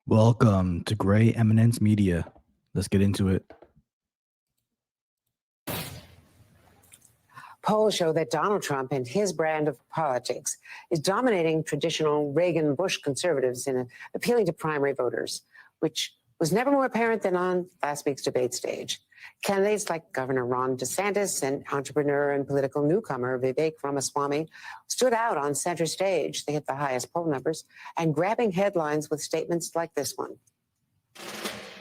Welcome to Gray Eminence Media. Let's get into it. Polls show that Donald Trump and his brand of politics is dominating traditional Reagan-Bush conservatives in appealing to primary voters, which was never more apparent than on last week's debate stage. Candidates like Governor Ron DeSantis and entrepreneur and political newcomer Vivek Ramaswamy stood out on center stage. They hit the highest poll numbers and grabbing headlines with statements like this one.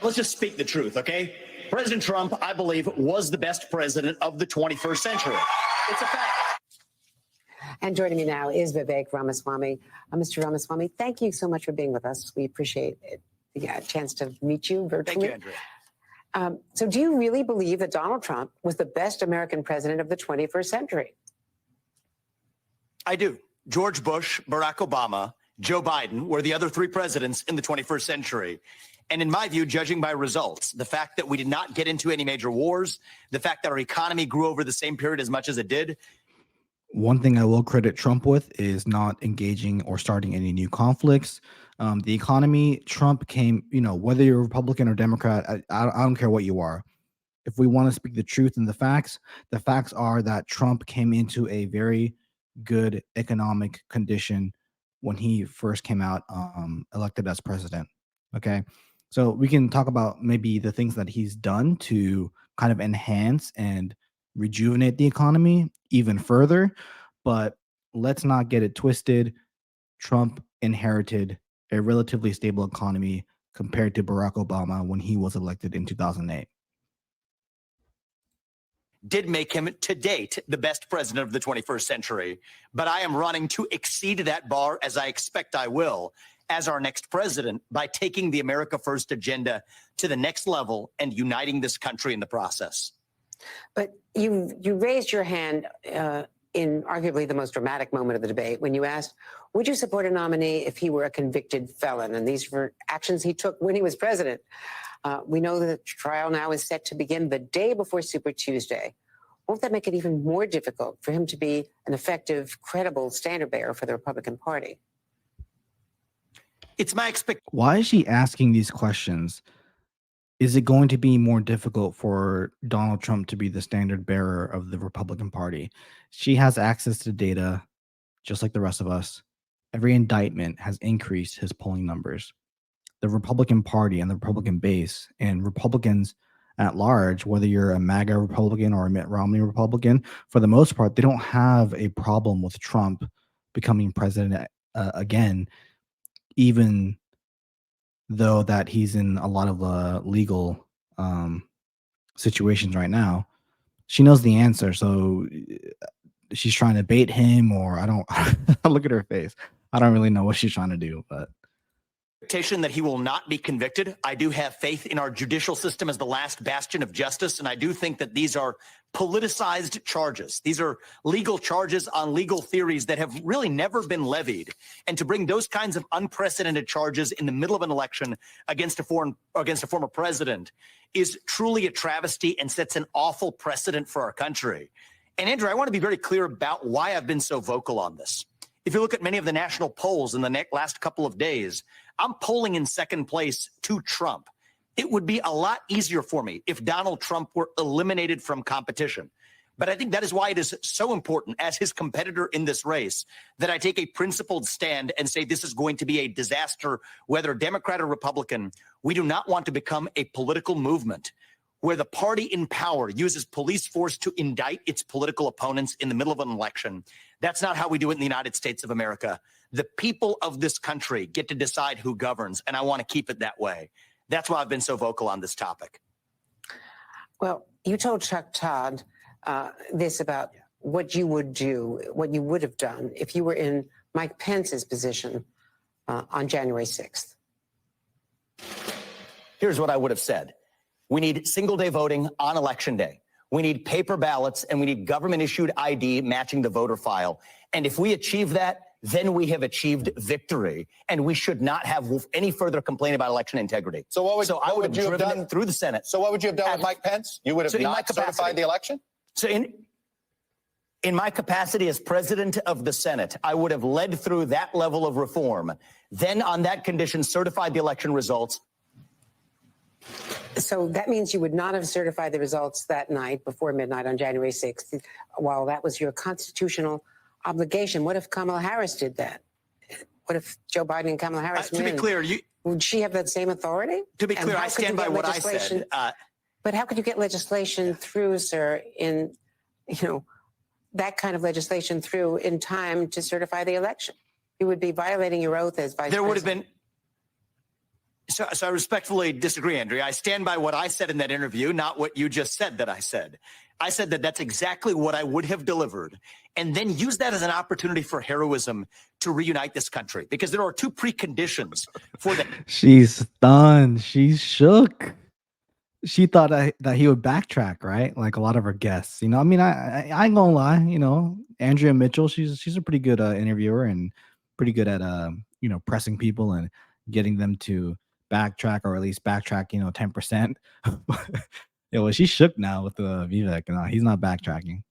Let's just speak the truth, okay? President Trump, I believe, was the best president of the 21st century. It's a fact. And joining me now is Vivek Ramaswamy. Mr. Ramaswamy, thank you so much for being with us. We appreciate it. The chance to meet you virtually. Thank you, Andrea. So do you really believe that Donald Trump was the best American president of the 21st century? I do. George Bush, Barack Obama, Joe Biden were the other three presidents in the 21st century. And in my view, judging by results, the fact that we did not get into any major wars, the fact that our economy grew over the same period as much as it did. One thing I will credit Trump with is not engaging or starting any new conflicts. The economy, Trump came, whether you're Republican or Democrat, I don't care what you are. If we want to speak the truth and the facts are that Trump came into a very good economic condition when he first came out elected as president. Okay. So we can talk about maybe the things that he's done to kind of enhance and rejuvenate the economy even further. But let's not get it twisted. Trump inherited a relatively stable economy compared to Barack Obama when he was elected in 2008. Did make him, to date, the best president of the 21st century. But I am running to exceed that bar, as I expect I will, as our next president, by taking the America First agenda to the next level and uniting this country in the process. But you raised your hand in arguably the most dramatic moment of the debate when you asked, would you support a nominee if he were a convicted felon? And these were actions he took when he was president. We know that the trial now is set to begin the day before Super Tuesday. Won't that make it even more difficult for him to be an effective, credible standard bearer for the Republican Party? It's my expectation. Why is she asking these questions? Is it going to be more difficult for Donald Trump to be the standard bearer of the Republican Party? She has access to data, just like the rest of us. Every indictment has increased his polling numbers. The Republican Party and the Republican base and Republicans at large, whether you're a MAGA Republican or a Mitt Romney Republican, for the most part, they don't have a problem with Trump becoming president again, even though that he's in a lot of legal situations right now. She knows the answer, so she's trying to bait him, or I don't look at her face. I don't really know what she's trying to do, but That he will not be convicted. I do have faith in our judicial system as the last bastion of justice, and I do think that these are politicized charges. These are legal charges on legal theories that have really never been levied. And to bring those kinds of unprecedented charges in the middle of an election against a former president is truly a travesty and sets an awful precedent for our country. And Andrew, I want to be very clear about why I've been so vocal on this. If you look at many of the national polls in the last couple of days, I'm polling in second place to Trump. It would be a lot easier for me if Donald Trump were eliminated from competition. But I think that is why it is so important as his competitor in this race that I take a principled stand and say this is going to be a disaster, whether Democrat or Republican. We do not want to become a political movement where the party in power uses police force to indict its political opponents in the middle of an election. That's not how we do it in the United States of America. The people of this country get to decide who governs, and I want to keep it that way. That's why I've been so vocal on this topic. Well, you told Chuck Todd this about what you would do, what you would have done if you were in Mike Pence's position on January 6th. Here's what I would have said. We need single-day voting on Election Day. We need paper ballots, and we need government-issued ID matching the voter file. And if we achieve that, then we have achieved victory, and we should not have any further complaint about election integrity. So what would you have done through the Senate? So what would you have done with Mike Pence? You would have not certified the election? So In my capacity as president of the Senate, I would have led through that level of reform. Then on that condition, certified the election results. So that means you would not have certified the results that night before midnight on January 6th, while that was your constitutional obligation. What if Kamala Harris did that? What if Joe Biden and Kamala Harris To be clear, would she have that same authority? To be clear, I stand by what I said. But how could you get legislation through, sir, in, that kind of legislation through in time to certify the election? You would be violating your oath as vice president. There would have been. So I respectfully disagree, Andrea. I stand by what I said in that interview, not what you just said that I said. I said that that's exactly what I would have delivered, and then use that as an opportunity for heroism to reunite this country, because there are two preconditions for that. She's stunned. She's shook. She thought that he would backtrack, right? Like a lot of her guests. I mean, I ain't gonna lie. Andrea Mitchell, she's a pretty good interviewer and pretty good at pressing people and getting them to backtrack, or at least backtrack 10%. Well, she's shook now with Vivek. No, he's not backtracking.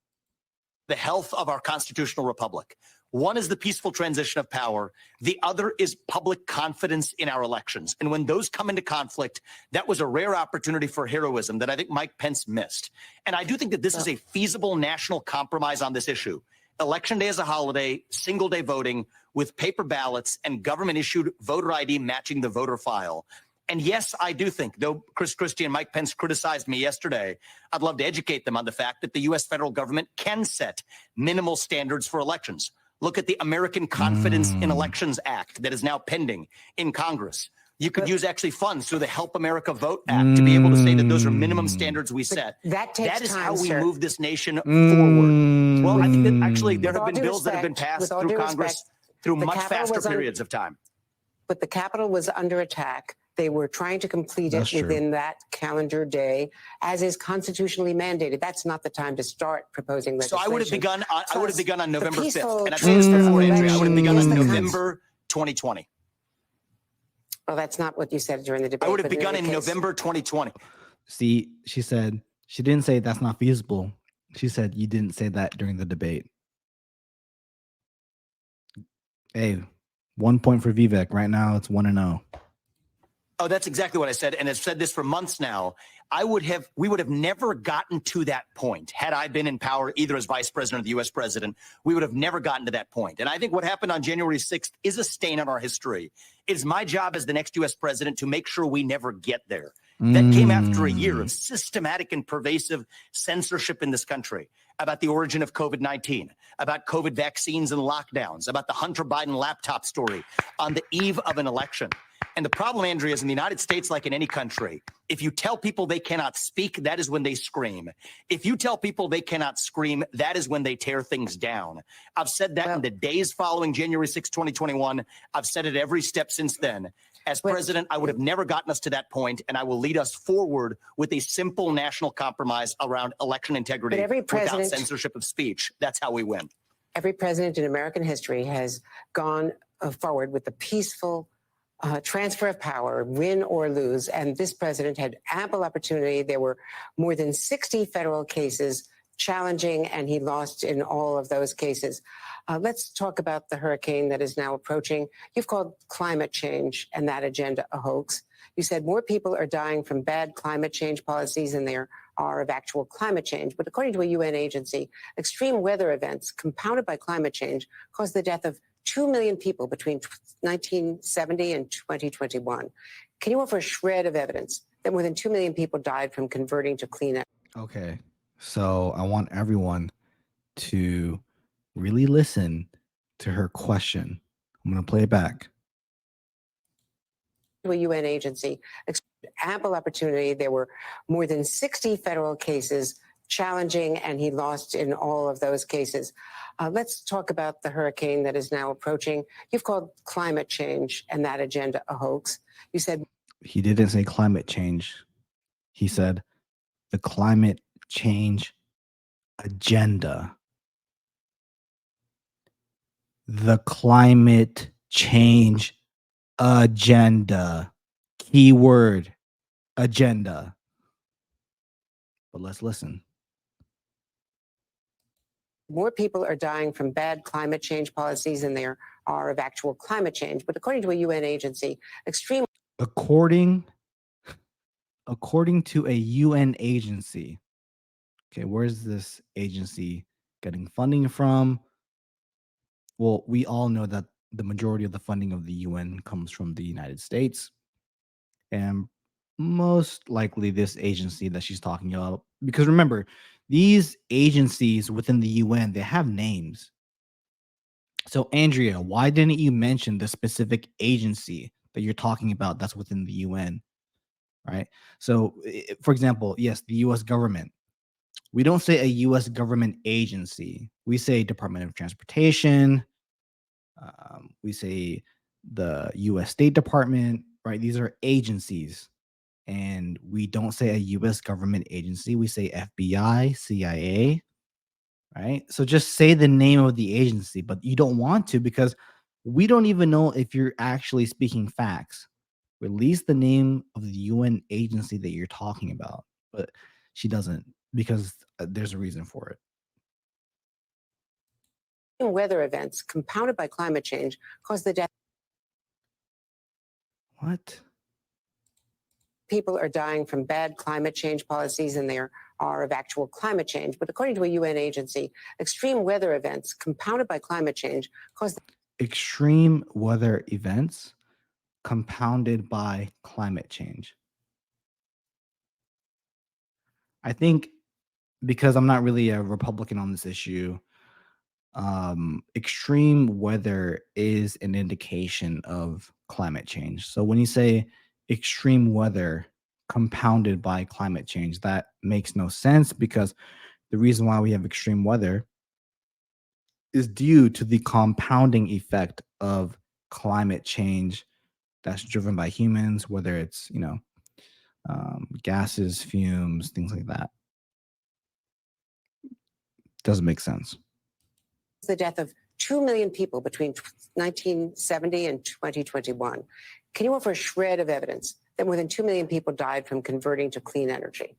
The health of our constitutional republic. One is the peaceful transition of power. The other is public confidence in our elections. And when those come into conflict, that was a rare opportunity for heroism that I think Mike Pence missed. And I do think that this is a feasible national compromise on this issue. Election day is a holiday, single day voting with paper ballots and government issued voter ID matching the voter file. And yes, I do think, though Chris Christie and Mike Pence criticized me yesterday, I'd love to educate them on the fact that the U.S. federal government can set minimal standards for elections. Look at the American Confidence in Elections Act that is now pending in Congress. You could use actually funds through the Help America Vote Act to be able to say that those are minimum standards we set. That takes That is time, how we sir. move this nation forward. Well, I think that actually there have been bills that have been passed through Congress through much faster periods of time. But the Capitol was under attack. They were trying to complete it within that calendar day, as is constitutionally mandated. That's not the time to start proposing legislation. So I would have begun. I would have begun on November 5th, and I peaceful say this before, Andrea. I would have begun on transfer of November 2020. Well, that's not what you said during the debate. I would have but begun any in case- November 2020. See, she didn't say that's not feasible. She said you didn't say that during the debate. Hey, 1 point for Vivek. Right now, it's 1-0. Oh, that's exactly what I said. And I've said this for months now. We would have never gotten to that point had I been in power, either as vice president or the U.S. president. We would have never gotten to that point. And I think what happened on January 6th is a stain on our history. It's my job as the next U.S. president to make sure we never get there. That came after a year of systematic and pervasive censorship in this country about the origin of COVID-19, about COVID vaccines and lockdowns, about the Hunter Biden laptop story on the eve of an election. And the problem, Andrea, is in the United States, like in any country, if you tell people they cannot speak, that is when they scream. If you tell people they cannot scream, that is when they tear things down. I've said that in the days following January 6, 2021. I've said it every step since then. As president, I would have never gotten us to that point, and I will lead us forward with a simple national compromise around election integrity without censorship of speech. That's how we win. Every president in American history has gone forward with a peaceful transfer of power, win or lose. And this president had ample opportunity. There were more than 60 federal cases challenging, and he lost in all of those cases. Let's talk about the hurricane that is now approaching. You've called climate change and that agenda a hoax. You said more people are dying from bad climate change policies than there are of actual climate change. But according to a UN agency, extreme weather events compounded by climate change caused the death of 2 million people between 1970 and 2021. Can you offer a shred of evidence that more than 2 million people died from converting to clean energy? Okay, so I want everyone to really listen to her question. I'm going to play it back. A UN agency, ample opportunity. There were more than 60 federal cases challenging, and he lost in all of those cases. Let's talk about the hurricane that is now approaching. You've called climate change and that agenda a hoax. You said he didn't say climate change. He said the climate change agenda. The climate change agenda. Keyword agenda. But let's listen. More people are dying from bad climate change policies than there are of actual climate change. But according to a UN agency, extreme According to a UN agency. Okay, where's this agency getting funding from? Well, we all know that the majority of the funding of the UN comes from the United States. And most likely this agency that she's talking about, because remember, these agencies within the UN, they have names. So, Andrea, why didn't you mention the specific agency that you're talking about that's within the UN? Right. So, for example, yes, the US government. We don't say a US government agency. We say Department of Transportation. We say the US State Department, right? These are agencies. And we don't say a US government agency. We say FBI, CIA, right? So just say the name of the agency, but you don't want to because we don't even know if you're actually speaking facts. Release the name of the UN agency that you're talking about. But she doesn't because there's a reason for it. weather events compounded by climate change caused the death. What? People are dying from bad climate change policies than there are of actual climate change. But according to a UN agency, extreme weather events compounded by climate change caused Extreme weather events compounded by climate change. I think because I'm not really a Republican on this issue, extreme weather is an indication of climate change. So when you say extreme weather compounded by climate change, that makes no sense because the reason why we have extreme weather is due to the compounding effect of climate change that's driven by humans, whether it's, gases, fumes, things like that. Doesn't make sense. the death of 2 million people between 1970 and 2021. Can you offer a shred of evidence that more than 2 million people died from converting to clean energy?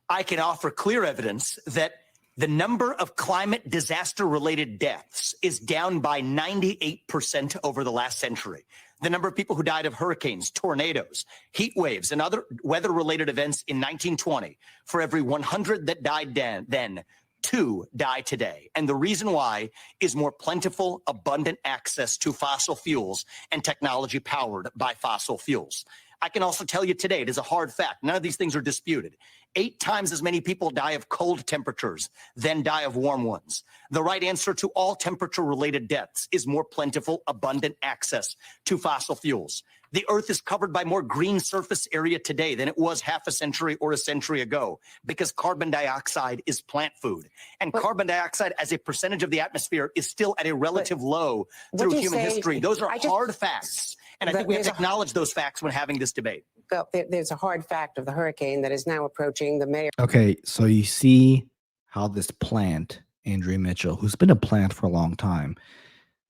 I can offer clear evidence that the number of climate disaster-related deaths is down by 98% over the last century. The number of people who died of hurricanes, tornadoes, heat waves, and other weather-related events in 1920, for every 100 that died then, 2 die today. And the reason why is more plentiful, abundant access to fossil fuels and technology powered by fossil fuels. I can also tell you today, it is a hard fact. None of these things are disputed. 8 times as many people die of cold temperatures than die of warm ones. The right answer to all temperature-related deaths is more plentiful, abundant access to fossil fuels. The Earth is covered by more green surface area today than it was half a century or a century ago because carbon dioxide is plant food. And carbon dioxide as a percentage of the atmosphere is still at a relative low through human history. Those are hard facts. And I think we have to acknowledge those facts when having this debate. Well, there's a hard fact of the hurricane that is now approaching the mayor. Okay, so you see how this plant, Andrea Mitchell, who's been a plant for a long time,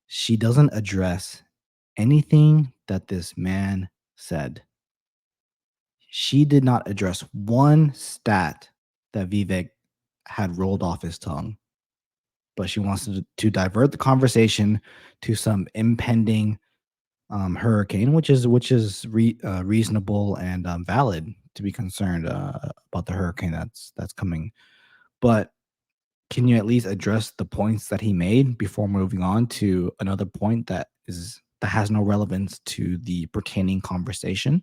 she doesn't address anything that this man said. She did not address one stat that Vivek had rolled off his tongue, but she wants to divert the conversation to some impending hurricane, which is reasonable and valid to be concerned about the hurricane that's coming. But can you at least address the points that he made before moving on to another point that has no relevance to the pertaining conversation?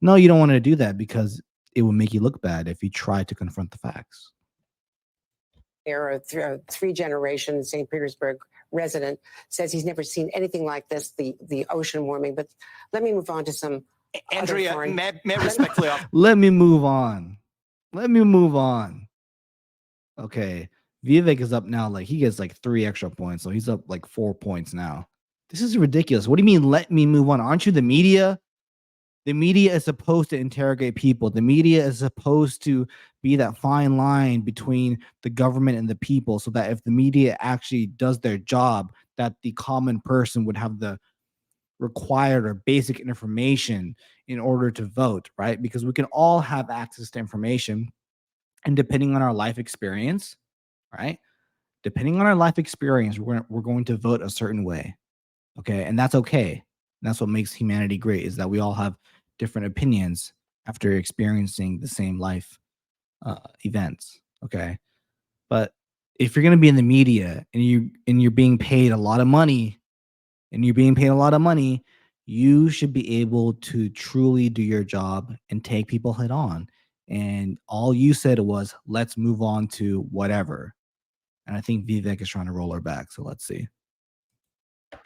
No, you don't want to do that because it will make you look bad if you try to confront the facts. Era, 3 generations St. Petersburg resident says he's never seen anything like this, the ocean warming. But let me move on to some Andrea, may I respectfully offer? Let me move on. Okay. Vivek is up now. Like he gets like 3 extra points. So he's up like 4 points now. This is ridiculous. What do you mean let me move on? Aren't you the media? The media is supposed to interrogate people. The media is supposed to be that fine line between the government and the people so that if the media actually does their job, that the common person would have the required or basic information in order to vote, right? Because we can all have access to information. And depending on our life experience, right? Depending on our life experience, we're going to vote a certain way. Okay. And that's okay. And that's what makes humanity great, is that we all have different opinions after experiencing the same life events. Okay. But if you're going to be in the media and you're being paid a lot of money, you should be able to truly do your job and take people head on. And all you said was, let's move on to whatever. And I think Vivek is trying to roll her back. So let's see.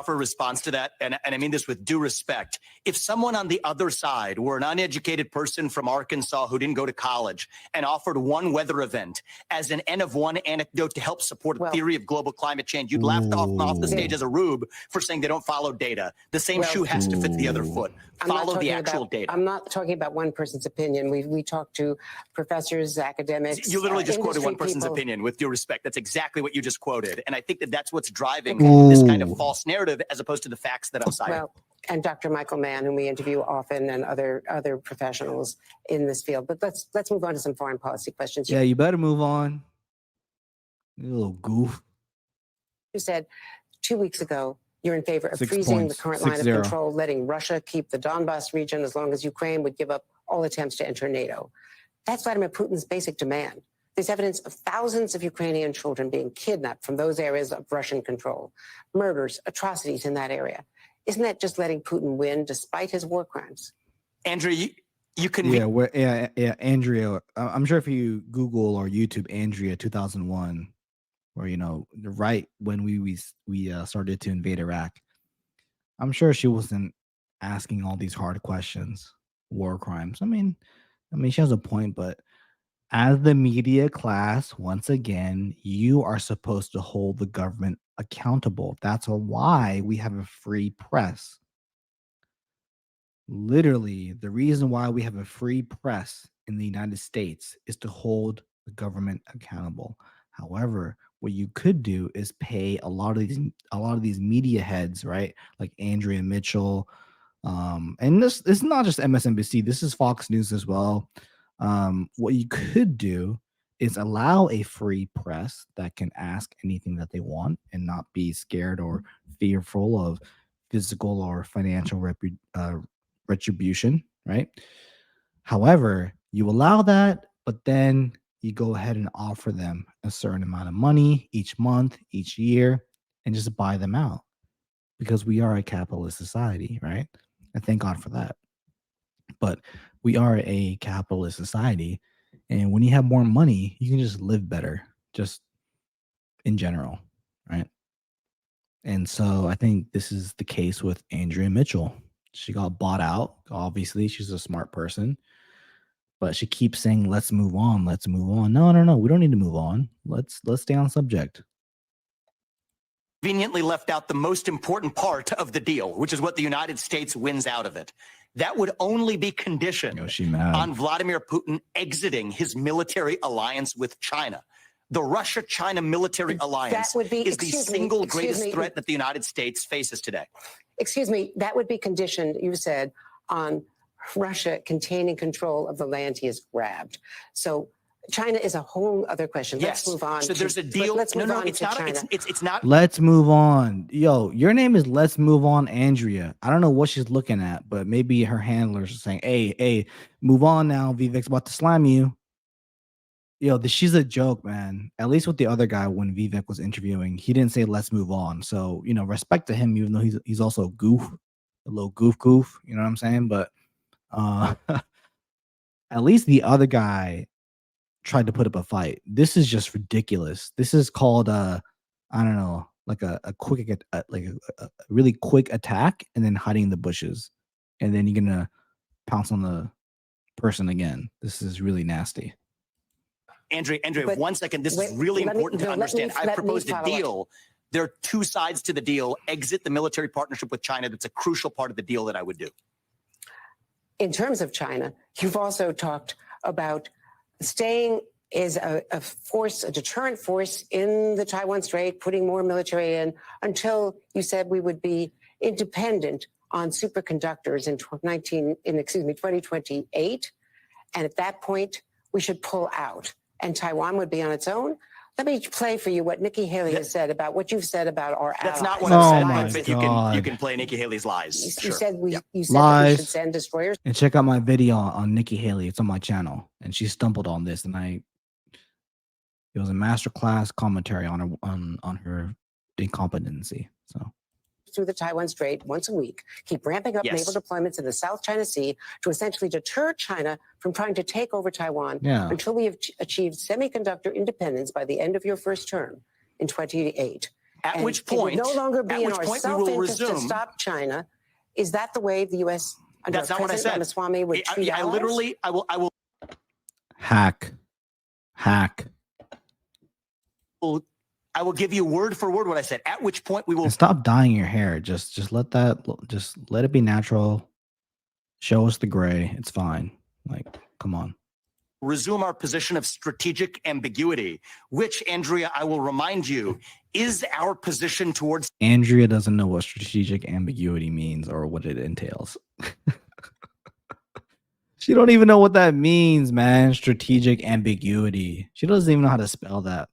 For a response to that, and I mean this with due respect, if someone on the other side were an uneducated person from Arkansas who didn't go to college and offered one weather event as an N of one anecdote to help support a theory of global climate change, you'd laugh off the stage as a rube for saying they don't follow data. The same shoe has to fit the other foot. Follow the actual data. I'm not talking about one person's opinion. We talked to professors, academics. You literally just quoted one person's opinion, with due respect. That's exactly what you just quoted. And I think that that's what's driving this kind of false narrative, as opposed to the facts that I'm citing. Well, and Dr. Michael Mann, whom we interview often, and other professionals in this field. But let's move on to some foreign policy questions. Yeah, you better move on. You little goof. You said 2 weeks ago you're in favor of freezing the current line of control, letting Russia keep the Donbas region as long as Ukraine would give up all attempts to enter NATO. That's Vladimir Putin's basic demand. There's evidence of thousands of Ukrainian children being kidnapped from those areas of Russian control, murders, atrocities in that area. Isn't that just letting Putin win despite his war crimes? Andrea, you can... Yeah, Andrea. I'm sure if you Google or YouTube Andrea 2001, or, right when we started to invade Iraq, I'm sure she wasn't asking all these hard questions, war crimes. I mean, she has a point, but as the media class, once again, you are supposed to hold the government accountable. That's why we have a free press. Literally, the reason why we have a free press in the United States is to hold the government accountable. However, what you could do is pay a lot of these media heads, right? Like Andrea Mitchell, and this is not just MSNBC. This is Fox News as well. What you could do is allow a free press that can ask anything that they want and not be scared or fearful of physical or financial retribution, right? However, you allow that, but then you go ahead and offer them a certain amount of money each month, each year, and just buy them out, because we are a capitalist society, right? And thank God for that. But we are a capitalist society, and when you have more money, you can just live better, just in general, right? And so I think this is the case with Andrea Mitchell. She got bought out. Obviously, she's a smart person, but she keeps saying, let's move on, let's move on. No, we don't need to move on. Let's stay on subject. Conveniently left out the most important part of the deal, which is what the United States wins out of it. That would only be conditioned on Vladimir Putin exiting his military alliance with China. The Russia-China military alliance is the single greatest threat that the United States faces today. Excuse me, that would be conditioned, you said, on Russia containing control of the land he has grabbed. So China is a whole other question. Yes. Let's move on. So there's a deal. Let's move on it's to not. China. It's not. Let's move on. Yo, your name is Let's Move On, Andrea. I don't know what she's looking at, but maybe her handlers are saying, hey, move on now. Vivek's about to slam you. Yo, she's a joke, man. At least with the other guy, when Vivek was interviewing, he didn't say let's move on. So, respect to him, even though he's also a little goof. You know what I'm saying? But at least the other guy tried to put up a fight. This is just ridiculous. This is called I don't know, like a really quick attack and then hiding in the bushes, and then you're gonna pounce on the person again. This is really nasty. Andrea, 1 second. This is really important to understand. I proposed a deal. There are two sides to the deal. Exit the military partnership with China. That's a crucial part of the deal that I would do. In terms of China, you've also talked about staying as a deterrent force in the Taiwan Strait, putting more military in until you said we would be independent on superconductors in 2028. And at that point, we should pull out and Taiwan would be on its own. Let me play for you what Nikki Haley has said about what you've said about our allies. That's not what Oh I my said, but you God. can play Nikki Haley's lies. You Sure. said Yep. you said that we Lies. should send destroyers. And check out my video on Nikki Haley. It's on my channel, and she stumbled on this, and it was a masterclass commentary on her incompetency. So through the Taiwan Strait once a week, keep ramping up naval deployments in the South China Sea to essentially deter China from trying to take over Taiwan until we have achieved semiconductor independence by the end of your first term in 2028. At which point, it would no longer be in our we will self-interest to resume. Stop China. Is that the way the U.S. under That's not what I President said. Ramaswamy would treat I allies? literally, I will. hack. I will give you word for word what I said. At which point we will And stop dyeing your hair. Just let it be natural. Show us the gray. It's fine. Like, come on. resume our position of strategic ambiguity, which, Andrea, I will remind you, is our position towards. Andrea doesn't know what strategic ambiguity means or what it entails. She don't even know what that means, man. Strategic ambiguity. She doesn't even know how to spell that.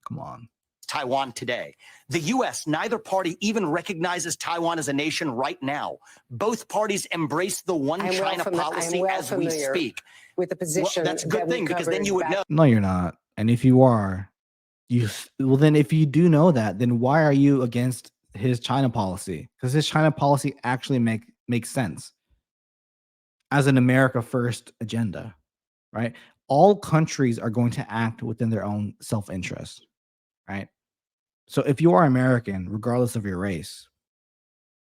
Come on. Taiwan today. The U.S., neither party even recognizes Taiwan as a nation right now. Both parties embrace the one China policy as we speak. With the position, that's a good thing because then you would know. No, you're not. And if you are, then if you do know that, then why are you against his China policy? Because his China policy actually makes sense as an America first agenda, right? All countries are going to act within their own self-interest, right? So if you are American, regardless of your race,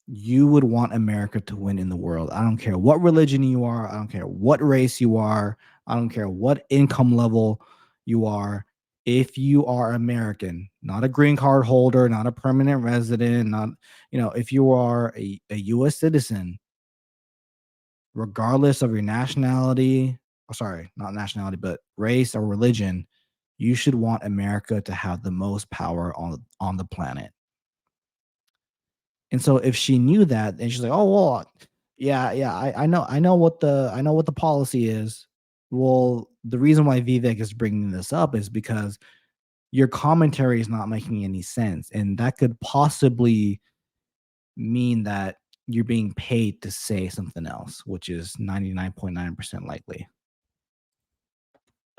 you would want America to win in the world. I don't care what religion you are. I don't care what race you are. I don't care what income level you are. If you are American, not a green card holder, not a permanent resident, not, if you are a U.S. citizen, regardless of your nationality, not nationality, but race or religion, you should want America to have the most power on the planet. And so if she knew that, then she's like, oh, well, I know what the policy is. Well, the reason why Vivek is bringing this up is because your commentary is not making any sense. And that could possibly mean that you're being paid to say something else, which is 99.9% likely.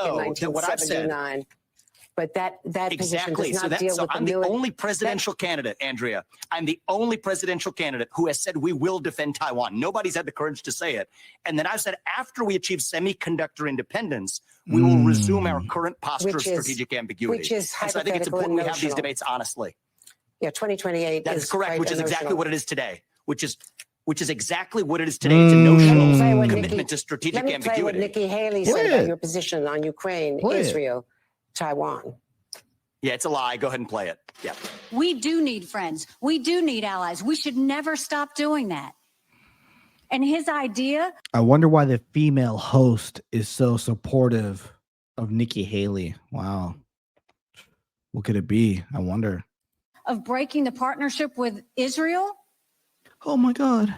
In 1979. But that exactly. position does not deal with I'm the only presidential candidate, Andrea. I'm the only presidential candidate who has said we will defend Taiwan. Nobody's had the courage to say it. And then I've said after we achieve semiconductor independence, we will resume our current posture of strategic ambiguity. Which is and so I think it's important we have these debates honestly. Yeah, 2028 That's is correct, which is emotional. exactly what it is today, which is exactly what it is today. It's a notional commitment to strategic ambiguity. Let me play what Nikki Haley said about your position on Ukraine, Israel, Taiwan. Yeah, it's a lie. Go ahead and play it. Yeah. We do need friends. We do need allies. We should never stop doing that. And his idea. I wonder why the female host is so supportive of Nikki Haley. Wow. What could it be? I wonder. Of breaking the partnership with Israel. Oh my God.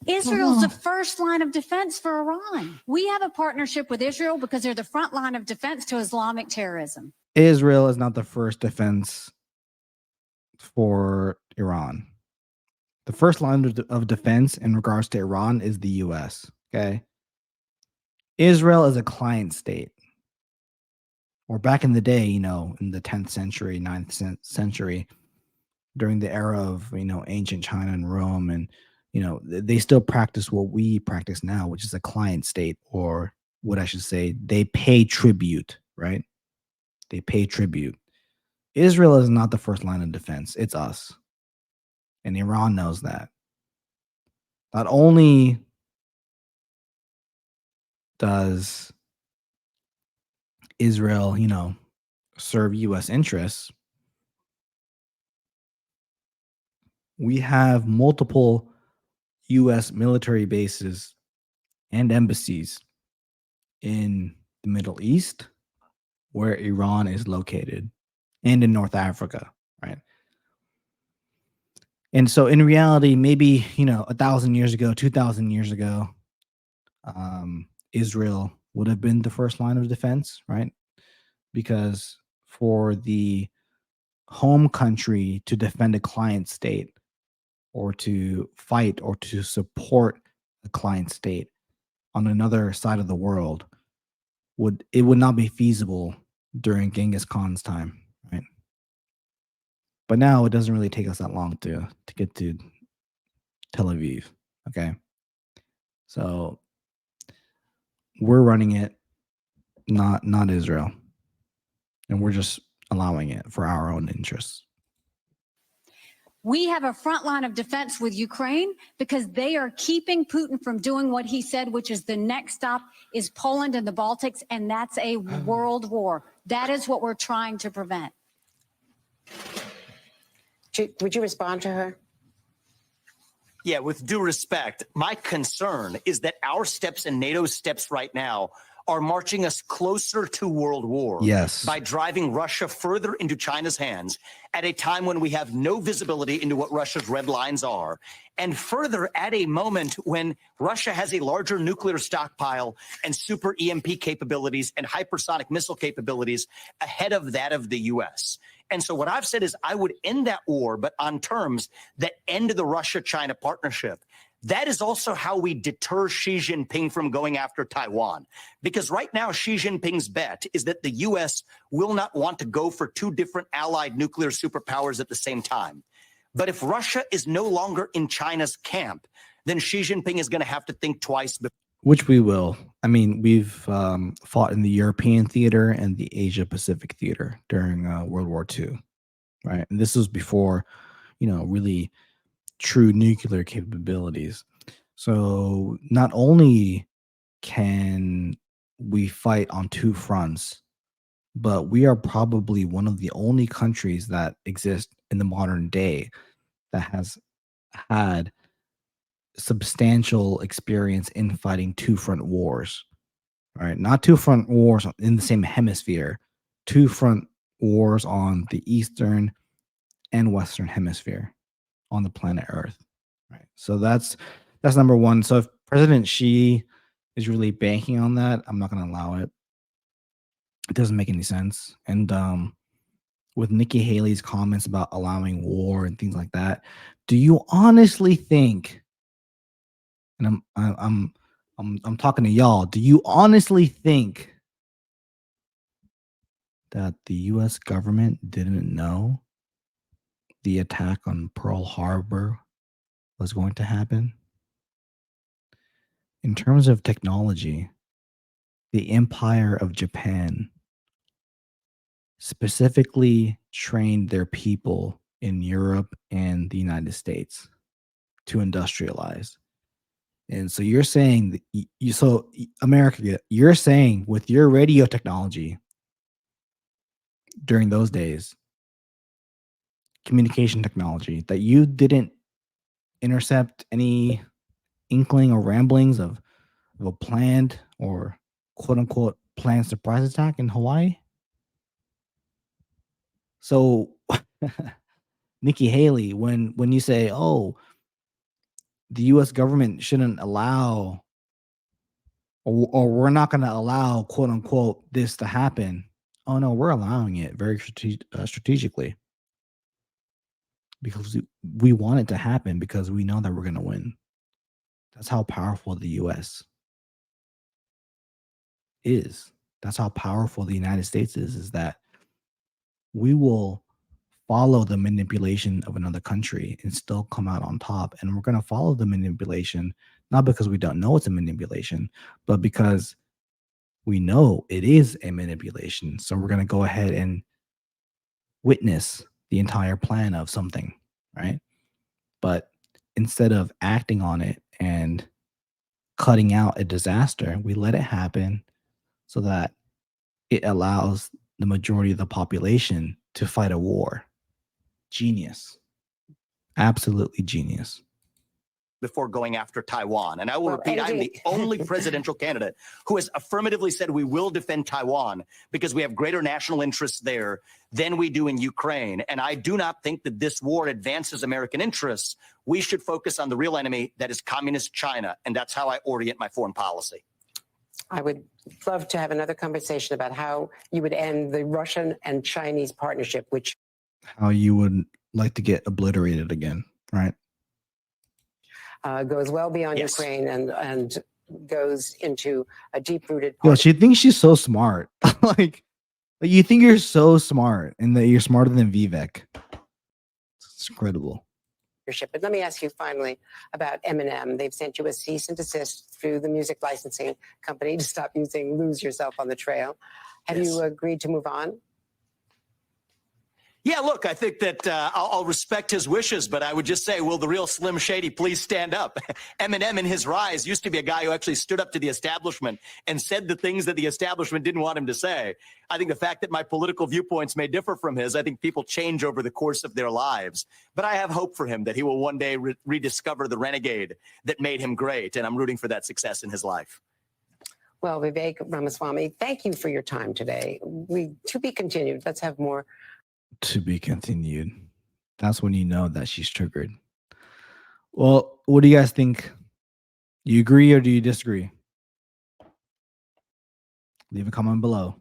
Israel's the first line of defense for Iran. We have a partnership with Israel because they're the front line of defense to Islamic terrorism. Israel is not the first defense for Iran. The first line of defense in regards to Iran is the U.S. Okay. Israel is a client state. Or back in the day, in the 10th century, 9th century, during the era of, ancient China and Rome, and they still practice what we practice now, which is a client state, or what I should say, they pay tribute, right? They pay tribute. Israel is not the first line of defense. It's us. And Iran knows that. Not only does Israel, serve U.S. interests, we have multiple U.S. military bases and embassies in the Middle East, where Iran is located, and in North Africa, right? And so in reality, maybe, 1,000 years ago, 2,000 years ago, Israel would have been the first line of defense, right? Because for the home country to defend a client state or to fight or to support a client state on another side of the world would not be feasible during Genghis Khan's time, right? But now it doesn't really take us that long to get to Tel Aviv, okay? So we're running it, not Israel. And we're just allowing it for our own interests. We have a front line of defense with Ukraine because they are keeping Putin from doing what he said, which is the next stop is Poland and the Baltics, and that's a world war. That is what we're trying to prevent. Would you respond to her? Yeah, with due respect, my concern is that our steps and NATO's steps right now are marching us closer to world war. Yes. By driving Russia further into China's hands at a time when we have no visibility into what Russia's red lines are, and further at a moment when Russia has a larger nuclear stockpile and super EMP capabilities and hypersonic missile capabilities ahead of that of the U.S. And so what I've said is I would end that war, but on terms that end the Russia-China partnership. That is also how we deter Xi Jinping from going after Taiwan. Because right now, Xi Jinping's bet is that the U.S. will not want to go for two different allied nuclear superpowers at the same time. But if Russia is no longer in China's camp, then Xi Jinping is going to have to think twice. Which we will. I mean, we've fought in the European theater and the Asia Pacific theater during World War II, right? And this was before, really true nuclear capabilities. So not only can we fight on two fronts, but we are probably one of the only countries that exist in the modern day that has had substantial experience in fighting two front wars. All right, not two front wars in the same hemisphere, two front wars on the eastern and western hemisphere on the planet Earth. Right. So that's number one. So if President Xi is really banking on that, I'm not going to allow it. It doesn't make any sense. And with Nikki Haley's comments about allowing war and things like that, do you honestly think? And I'm talking to y'all. Do you honestly think that the U.S. government didn't know the attack on Pearl Harbor was going to happen? In terms of technology, the Empire of Japan specifically trained their people in Europe and the United States to industrialize. And so you're saying that America, you're saying with your radio technology during those days, communication technology, that you didn't intercept any inkling or ramblings of a planned or quote unquote planned surprise attack in Hawaii? So Nikki Haley, when you say, oh, the US government shouldn't allow or we're not going to allow quote unquote this to happen. Oh no, we're allowing it very strategically because we want it to happen because we know that we're going to win. That's how powerful the US is. That's how powerful the United States is that we will follow the manipulation of another country and still come out on top. And we're going to follow the manipulation, not because we don't know it's a manipulation, but because we know it is a manipulation. So we're going to go ahead and witness the entire plan of something, right? But instead of acting on it and cutting out a disaster, we let it happen so that it allows the majority of the population to fight a war. Genius. Absolutely genius. Before going after Taiwan. And I will repeat, I'm the only presidential candidate who has affirmatively said we will defend Taiwan because we have greater national interests there than we do in Ukraine. And I do not think that this war advances American interests. We should focus on the real enemy, that is communist China. And that's how I orient my foreign policy. I would love to have another conversation about how you would end the Russian and Chinese partnership, which How you would like to get obliterated again, right? goes well beyond Yes. Ukraine and goes into a deep-rooted Yo, part. she thinks she's so smart. like you think you're so smart and that you're smarter than Vivek. It's incredible. But let me ask you finally about M&M. They've sent you a cease and desist through the music licensing company to stop using "Lose Yourself" on the trail. Have Yes. you agreed to move on? Yeah, look, I think that I'll respect his wishes, but I would just say, will the real Slim Shady please stand up? Eminem in his rise used to be a guy who actually stood up to the establishment and said the things that the establishment didn't want him to say. I think the fact that my political viewpoints may differ from his, I think people change over the course of their lives. But I have hope for him that he will one day rediscover the renegade that made him great, and I'm rooting for that success in his life. Well, Vivek Ramaswamy, thank you for your time today. To be continued. Let's have more. To be continued. That's when you know that she's triggered. Well, what do you guys think? Do you agree or do you disagree? Leave a comment below.